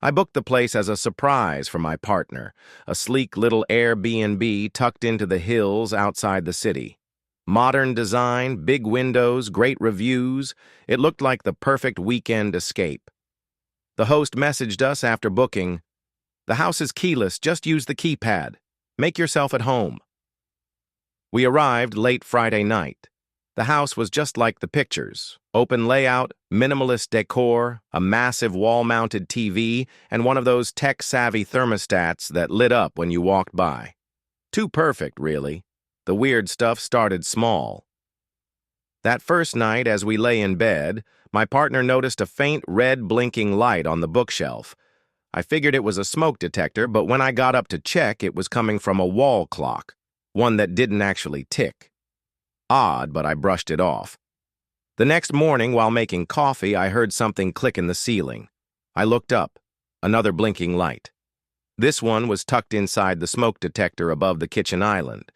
I booked the place as a surprise for my partner, a sleek little Airbnb tucked into the hills outside the city. Modern design, big windows, great reviews. It looked like the perfect weekend escape. The host messaged us after booking, "The house is keyless, just use the keypad. Make yourself at home." We arrived late Friday night. The house was just like the pictures. Open layout, minimalist decor, a massive wall-mounted TV, and one of those tech-savvy thermostats that lit up when you walked by. Too perfect, really. The weird stuff started small. That first night, as we lay in bed, my partner noticed a faint red blinking light on the bookshelf. I figured it was a smoke detector, but when I got up to check, it was coming from a wall clock, one that didn't actually tick. Odd, but I brushed it off. The next morning, while making coffee, I heard something click in the ceiling. I looked up. Another blinking light. This one was tucked inside the smoke detector above the kitchen island.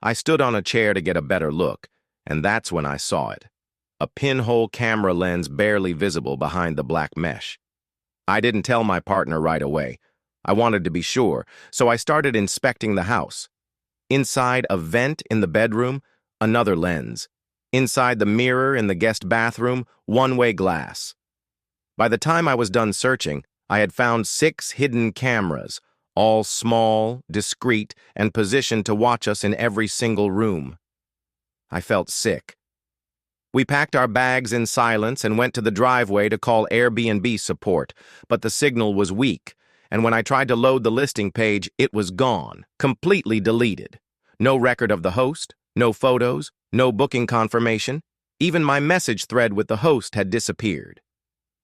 I stood on a chair to get a better look, and that's when I saw it. A pinhole camera lens barely visible behind the black mesh. I didn't tell my partner right away. I wanted to be sure, so I started inspecting the house. Inside a vent in the bedroom, another lens. Inside the mirror in the guest bathroom, one-way glass. By the time I was done searching, I had found 6 hidden cameras, all small, discreet, and positioned to watch us in every single room. I felt sick. We packed our bags in silence and went to the driveway to call Airbnb support, but the signal was weak, and when I tried to load the listing page, it was gone, completely deleted. No record of the host, no photos, no booking confirmation. Even my message thread with the host had disappeared.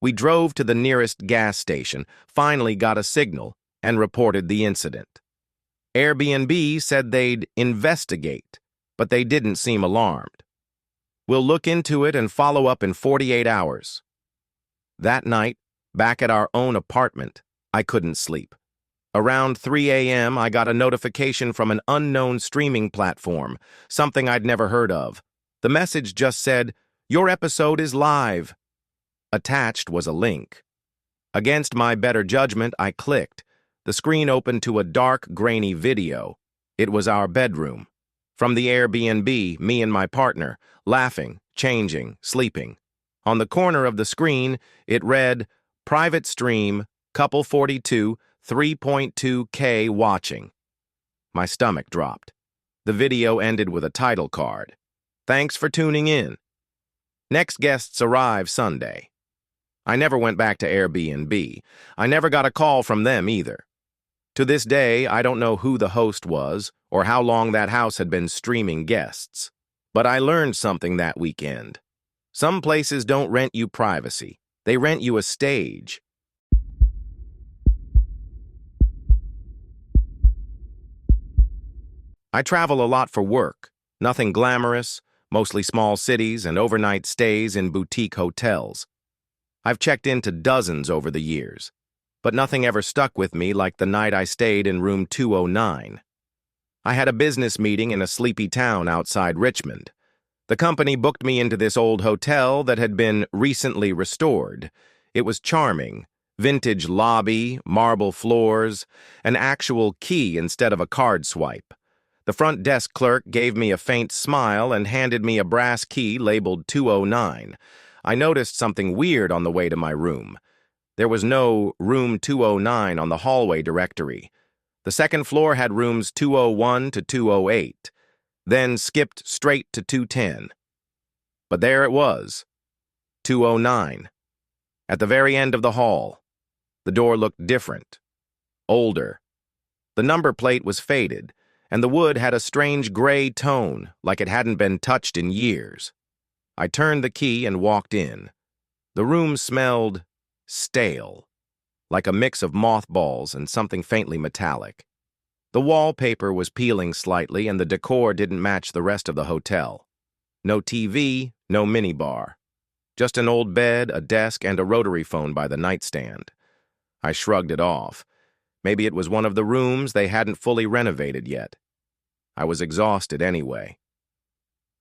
We drove to the nearest gas station, finally got a signal, and reported the incident. Airbnb said they'd investigate, but they didn't seem alarmed. "We'll look into it and follow up in 48 hours. That night, back at our own apartment, I couldn't sleep. Around 3 a.m., I got a notification from an unknown streaming platform, something I'd never heard of. The message just said, "Your episode is live." Attached was a link. Against my better judgment, I clicked. The screen opened to a dark, grainy video. It was our bedroom. From the Airbnb, me and my partner, laughing, changing, sleeping. On the corner of the screen, it read, "Private stream, couple 42, 3.2K watching." My stomach dropped. The video ended with a title card. "Thanks for tuning in. Next guests arrive Sunday." I never went back to Airbnb. I never got a call from them either. To this day, I don't know who the host was or how long that house had been streaming guests. But I learned something that weekend. Some places don't rent you privacy. They rent you a stage. I travel a lot for work. Nothing glamorous, mostly small cities and overnight stays in boutique hotels. I've checked into dozens over the years, but nothing ever stuck with me like the night I stayed in room 209. I had a business meeting in a sleepy town outside Richmond. The company booked me into this old hotel that had been recently restored. It was charming. Vintage lobby, marble floors, an actual key instead of a card swipe. The front desk clerk gave me a faint smile and handed me a brass key labeled 209. I noticed something weird on the way to my room. There was no room 209 on the hallway directory. The second floor had rooms 201 to 208, then skipped straight to 210. But there it was, 209. At the very end of the hall. The door looked different, older. The number plate was faded, and the wood had a strange gray tone, like it hadn't been touched in years. I turned the key and walked in. The room smelled stale, like a mix of mothballs and something faintly metallic. The wallpaper was peeling slightly, and the decor didn't match the rest of the hotel. No TV, no minibar. Just an old bed, a desk, and a rotary phone by the nightstand. I shrugged it off. Maybe it was one of the rooms they hadn't fully renovated yet. I was exhausted anyway.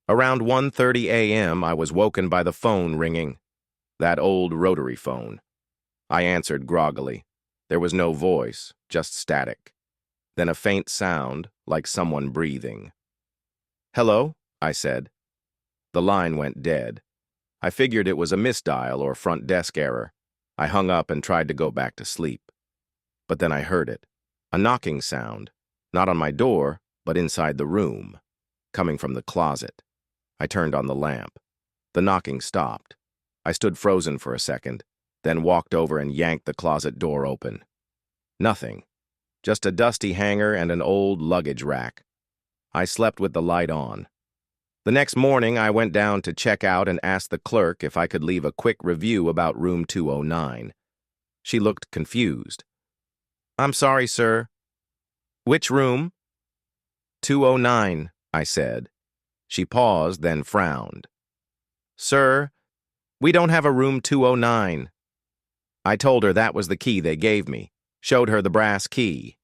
Around 1:30 a.m., I was woken by the phone ringing. That old rotary phone. I answered groggily. There was no voice, just static. Then a faint sound, like someone breathing. "Hello?" I said. The line went dead. I figured it was a misdial or front desk error. I hung up and tried to go back to sleep. But then I heard it. A knocking sound, not on my door, but inside the room, coming from the closet. I turned on the lamp. The knocking stopped. I stood frozen for a second, then walked over and yanked the closet door open. Nothing. Just a dusty hanger and an old luggage rack. I slept with the light on. The next morning, I went down to check out and asked the clerk if I could leave a quick review about room 209. She looked confused. "I'm sorry, sir." "Which room?" 209, I said. She paused, then frowned. "Sir, we don't have a room 209. I told her that was the key they gave me, showed her the brass key.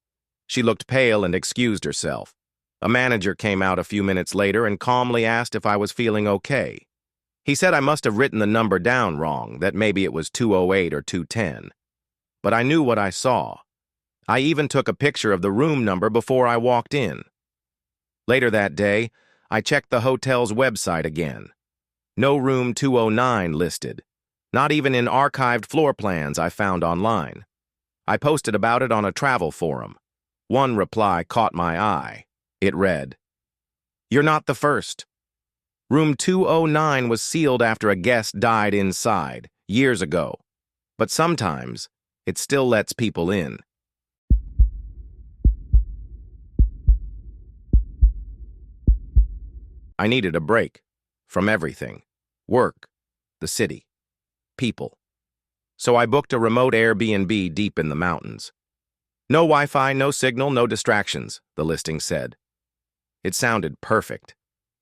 She looked pale and excused herself. A manager came out a few minutes later and calmly asked if I was feeling okay. He said I must have written the number down wrong, that maybe it was 208 or 210. But I knew what I saw. I even took a picture of the room number before I walked in. Later that day, I checked the hotel's website again. No room 209 listed, not even in archived floor plans I found online. I posted about it on a travel forum. One reply caught my eye. It read, "You're not the first. Room 209 was sealed after a guest died inside, years ago. But sometimes, it still lets people in." I needed a break from everything. Work, the city, people. So I booked a remote Airbnb deep in the mountains. No Wi-Fi, no signal, no distractions, the listing said. It sounded perfect.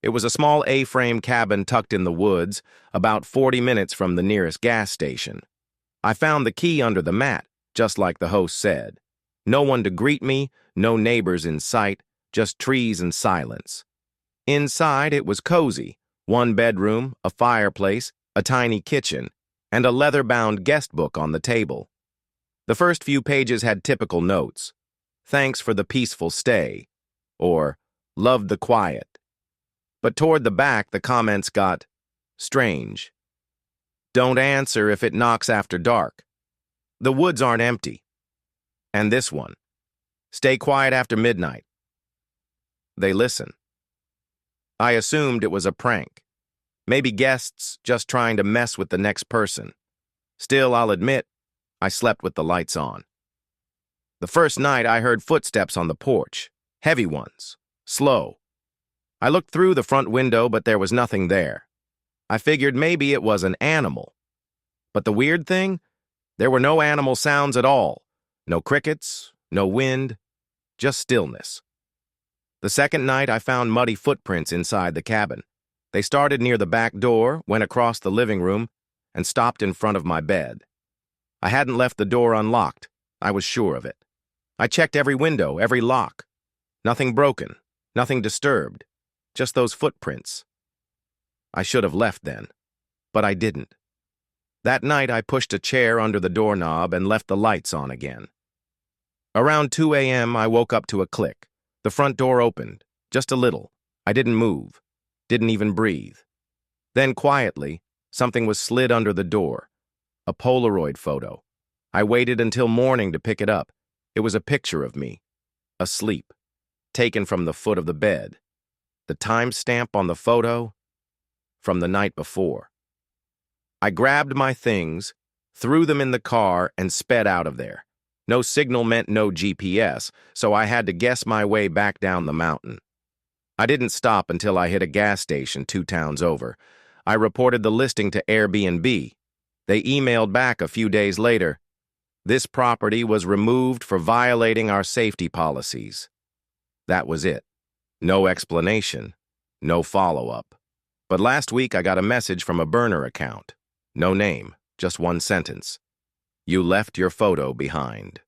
It was a small A-frame cabin tucked in the woods, about 40 minutes from the nearest gas station. I found the key under the mat, just like the host said. No one to greet me, no neighbors in sight, just trees and silence. Inside, it was cozy. One bedroom, a fireplace, a tiny kitchen, and a leather-bound guest book on the table. The first few pages had typical notes. "Thanks for the peaceful stay," or "Loved the quiet." But toward the back, the comments got strange. "Don't answer if it knocks after dark." "The woods aren't empty." And this one, "Stay quiet after midnight." They listen. I assumed it was a prank. Maybe guests just trying to mess with the next person. Still, I'll admit, I slept with the lights on. The first night, I heard footsteps on the porch. Heavy ones. Slow. I looked through the front window, but there was nothing there. I figured maybe it was an animal. But the weird thing? There were no animal sounds at all. No crickets, no wind, just stillness. The second night, I found muddy footprints inside the cabin. They started near the back door, went across the living room, and stopped in front of my bed. I hadn't left the door unlocked. I was sure of it. I checked every window, every lock. Nothing broken, nothing disturbed, just those footprints. I should have left then, but I didn't. That night, I pushed a chair under the doorknob and left the lights on again. Around 2 a.m., I woke up to a click. The front door opened, just a little. I didn't move, didn't even breathe. Then quietly, something was slid under the door. A Polaroid photo. I waited until morning to pick it up. It was a picture of me, asleep, taken from the foot of the bed. The timestamp on the photo, from the night before. I grabbed my things, threw them in the car, and sped out of there. No signal meant no GPS, so I had to guess my way back down the mountain. I didn't stop until I hit a gas station 2 towns over. I reported the listing to Airbnb. They emailed back a few days later. This property was removed for violating our safety policies. That was it. No explanation, no follow-up. But last week I got a message from a burner account. No name, just one sentence. "You left your photo behind."